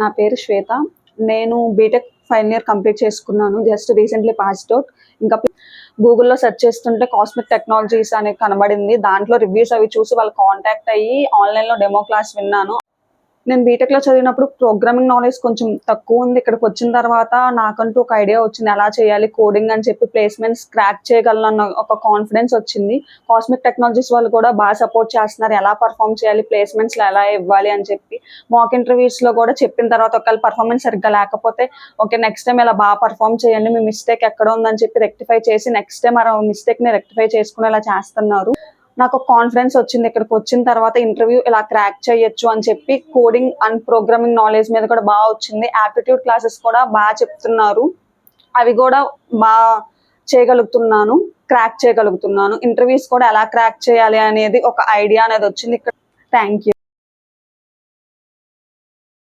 నా పేరు శ్వేత. నేను బీటెక్ ఫైనల్ ఇయర్ కంప్లీట్ చేసుకున్నాను. Just recently passed out. ఇంకా గూగుల్లో సెర్చ్ చేస్తుంటే కాస్మిక్ టెక్నాలజీస్ అనేది కనబడింది. దాంట్లో రివ్యూస్ అవి చూసి వాళ్ళు కాంటాక్ట్ అయ్యి ఆన్లైన్లో డెమో క్లాస్ విన్నాను. నేను బీటెక్లో చదివినప్పుడు ప్రోగ్రామింగ్ నాలెడ్జ్ కొంచెం తక్కువ ఉంది. ఇక్కడికి వచ్చిన తర్వాత నాకంటూ ఒక ఐడియా వచ్చింది, ఎలా చేయాలి కోడింగ్ అని చెప్పి ప్లేస్మెంట్స్ క్రాక్ చేయగలను అన్న ఒక కాన్ఫిడెన్స్ వచ్చింది. కాస్మిక్ టెక్నాలజీస్ వాళ్ళు కూడా బాగా సపోర్ట్ చేస్తున్నారు, ఎలా పర్ఫామ్ చేయాలి, ప్లేస్మెంట్స్లో ఎలా ఇవ్వాలి అని చెప్పి. మాక్ ఇంటర్వ్యూస్లో కూడా చెప్పిన తర్వాత ఒకవేళ పర్ఫార్మెన్స్ సరిగ్గా లేకపోతే ఓకే నెక్స్ట్ టైం ఇలా బాగా పర్ఫామ్ చేయండి, మీ మిస్టేక్ ఎక్కడ ఉందని చెప్పి రెక్టిఫై చేసి నెక్స్ట్ టైం ఆ మిస్టేక్ని రెక్టిఫై చేసుకునేలా చేస్తున్నారు. నాకు కాన్ఫిడెన్స్ వచ్చింది. ఇక్కడికి వచ్చిన తర్వాత ఇంటర్వ్యూ ఇలా క్రాక్ చేయొచ్చు అని చెప్పి. కోడింగ్ అండ్ ప్రోగ్రామింగ్ నాలెడ్జ్ మీద కూడా బాగా వచ్చింది. యాప్టిట్యూడ్ క్లాసెస్ కూడా బాగా చెప్తున్నారు, అవి కూడా బాగా చేయగలుగుతున్నాను, క్రాక్ చేయగలుగుతున్నాను. ఇంటర్వ్యూస్ కూడా ఎలా క్రాక్ చేయాలి అనేది ఒక ఐడియా అనేది వచ్చింది ఇక్కడ. Thank you.